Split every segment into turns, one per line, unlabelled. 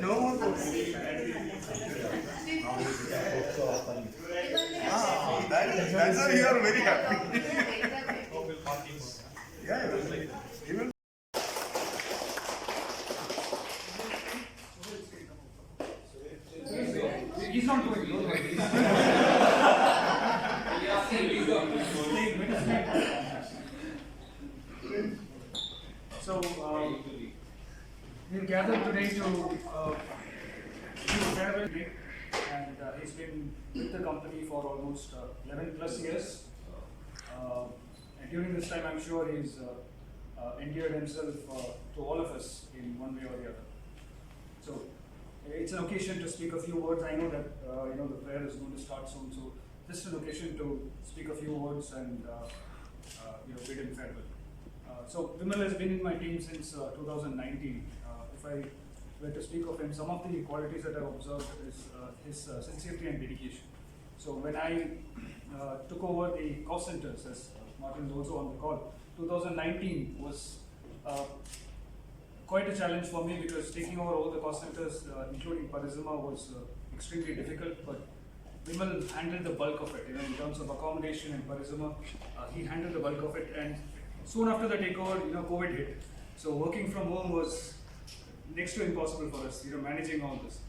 No more books. That's why you are very happy. Yeah, even
he's not going. So we're gathered today to do farewell, and he's been with the company for almost 11 plus years. And during this time, I'm sure he's endeared himself to all of us in one way or the other. So it's an occasion to speak a few words. I know that the prayer is going to start soon, so just an occasion to speak a few words and bid him farewell. So Vimal has been in my team since 2019. If I were to speak of him, some of the qualities that I've observed is his sincerity and dedication. So when I took over the cost centers, as Martin is also on the call, 2019 was quite a challenge for me because taking over all the cost centers, including Parizima, was extremely difficult. But Vimal handled the bulk of it. In terms of accommodation and Parizima, he handled the bulk of it. And soon after the takeover, COVID hit. So working from home was next to impossible for us. Managing all this.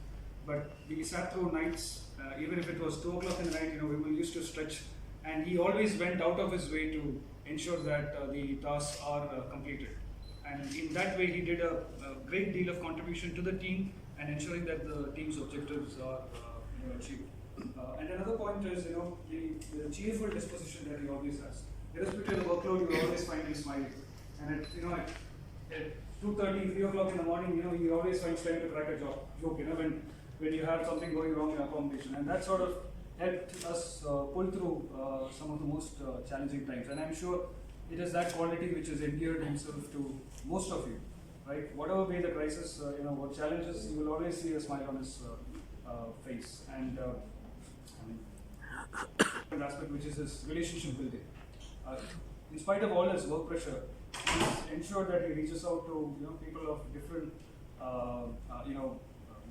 But we sat through nights, even if it was 2 o'clock in the night. Vimal used to stretch, and he always went out of his way to ensure that the tasks are completed. And in that way, he did a great deal of contribution to the team and ensuring that the team's objectives are achieved. And another point is, the cheerful disposition that he always has. Irrespective of the workload, you will always find him smiling. And at 2:30, 3 o'clock in the morning, he always finds time to crack a joke. When you have something going wrong in accommodation, and that sort of helped us pull through some of the most challenging times. And I'm sure it is that quality which has endeared himself to most of you, right? Whatever way the crisis, what challenges, you will always see a smile on his face. And an aspect which is his relationship building. In spite of all his work pressure, he's ensured that he reaches out to people of different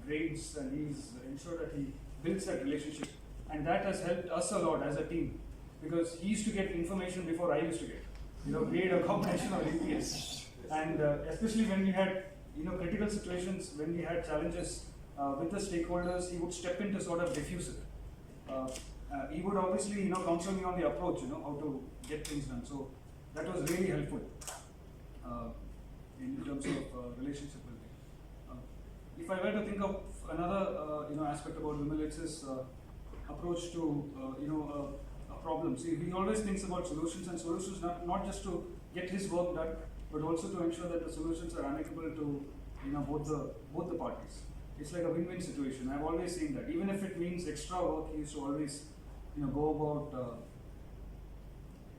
grades, and he's ensured that he builds that relationship. And that has helped us a lot as a team, because he used to get information before I used to get. Grade, accommodation, or EPS. And especially when we had critical situations, when we had challenges with the stakeholders, he would step in to sort of diffuse it. He would obviously counsel me on the approach, how to get things done. So that was really helpful in terms of relationship building. If I were to think of another aspect about Vimal, it's his approach to a problem. See, he always thinks about solutions, and solutions not just to get his work done, but also to ensure that the solutions are amicable to both the parties. It's like a win-win situation. I've always seen that. Even if it means extra work, he used to always go about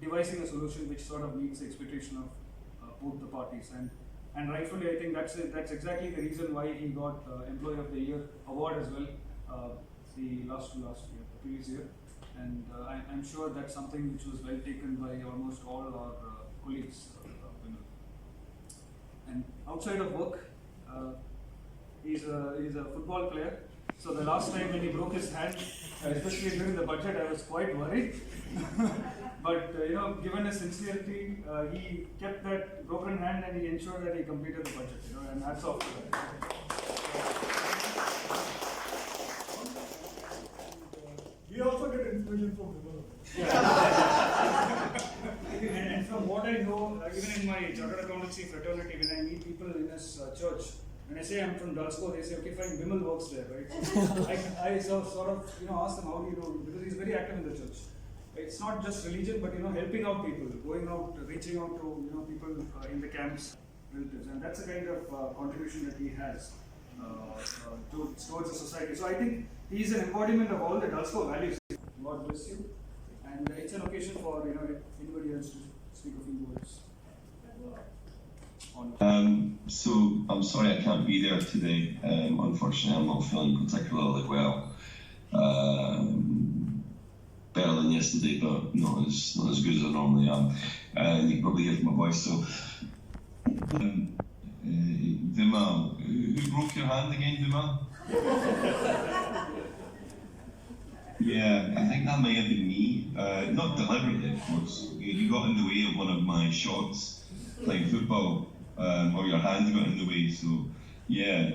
devising a solution which sort of meets the expectation of both the parties. And rightfully, I think that's exactly the reason why he got Employee of the Year award as well, the previous year. And I'm sure that's something which was well taken by almost all our colleagues. And outside of work, he's a football player. So the last time when he broke his hand, especially during the budget, I was quite worried. But given his sincerity, he kept that broken hand and he ensured that he completed the budget. And hats off to that.
We also get information from Vimal.
Yeah. And from what I know, even in my chartered accountancy fraternity, when I meet people in this church, when I say I'm from Dulsco, they say, okay, fine, Vimal works there, right? I sort of ask them, how do you know? Because he's very active in the church. It's not just religion, but helping out people, going out, reaching out to people in the camps, relatives, and that's the kind of contribution that he has towards the society. So I think he's an embodiment of all the Dulsco values. God bless you, and it's an occasion for anybody else to speak a few words.
So I'm sorry I can't be there today. Unfortunately, I'm not feeling particularly well. Better than yesterday, but not as good as I normally am. You can probably hear from my voice. So Vimal. Who broke your hand again, Vimal? Yeah, I think that might have been me. Not deliberately, of course. You got in the way of one of my shots playing football, or your hand got in the way, so yeah.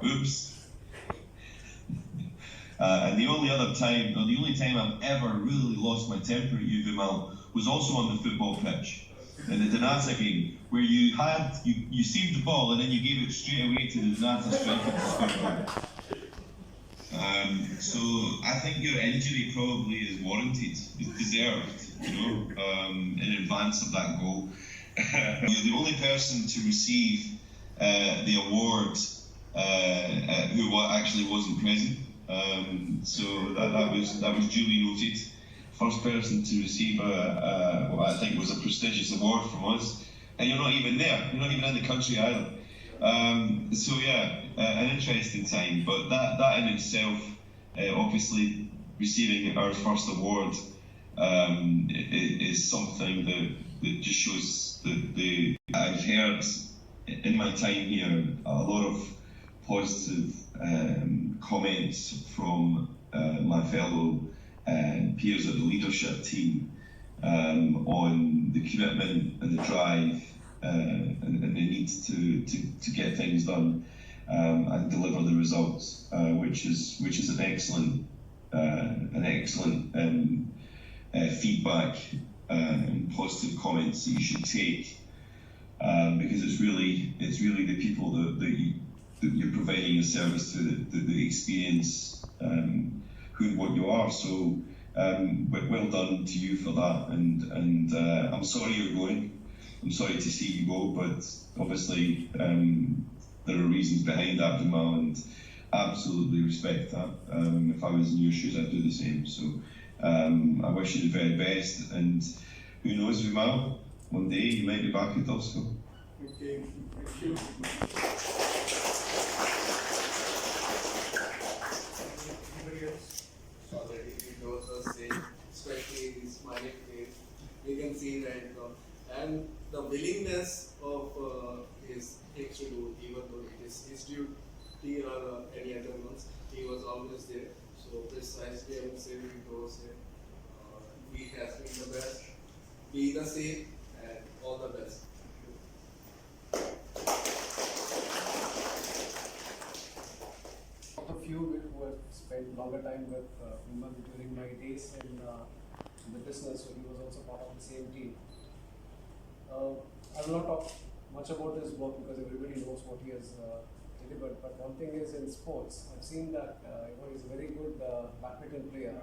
Oops. And the only time I've ever really lost my temper at you, Vimal, was also on the football pitch in the Donata game, where you saved the ball and then you gave it straight away to the Donata striker to score. So I think your injury probably is warranted, it's deserved, in advance of that goal. You're the only person to receive the award who actually wasn't present. So that was duly noted. First person to receive what I think was a prestigious award from us, and you're not even there. You're not even in the country either. So yeah, an interesting time. But that in itself, obviously receiving our first award, is something that just shows that I've heard in my time here a lot of positive comments from my fellow peers of the leadership team on the commitment and the drive and the need to get things done and deliver the results, which is an excellent feedback and positive comments that you should take, because it's really the people that you're providing your service to the experience who and what you are. So well done to you for that, and I'm sorry you're going. I'm sorry to see you go, but obviously there are reasons behind that, Vimal, and absolutely respect that. If I was in your shoes, I'd do the same. So I wish you the very best, and who knows, Vimal, one day you might be back at Dulsco.
Okay, thank you.
Already it was the same, especially the smiling face. We can see that, and the willingness of his things to do, even though it is his duty or any other ones, he was always there. So precisely, I would say he has been the best. Be the same, and all the best.
Of you who have spent longer time with Vimal during my days in the business, when he was also part of the same team. I will not talk much about his work because everybody knows what he has delivered. But one thing is, in sports, I've seen that he's a very good badminton player.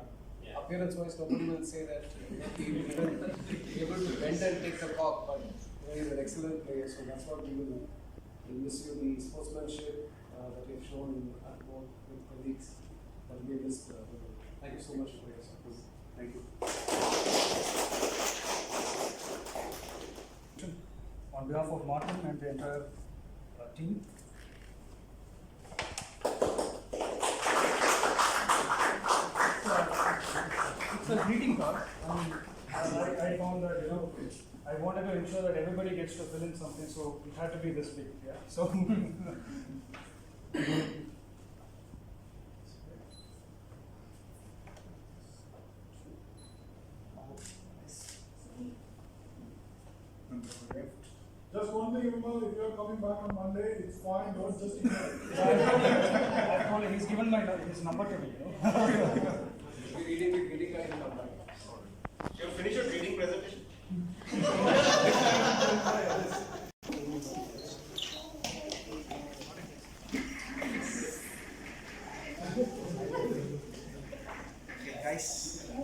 Yeah. Appearance-wise, nobody will say that he will be able to bend and take the cock, but he's an excellent player. So that's what we will miss you, the sportsmanship that you've shown at work with colleagues. That will be missed. Thank you so much for your support. Thank you.
On behalf of Martin and the entire team, it's a greeting card. I found that I wanted to ensure that everybody gets to fill in something, so it had to be this big. Yeah. So.
Just one thing, Vimal, if you are coming back on Monday, it's fine, don't just ignore it.
I told him, he's given his number to me.
You'll be reading the greeting card and come back.
You finish your greeting presentation?
Guys.
Sir.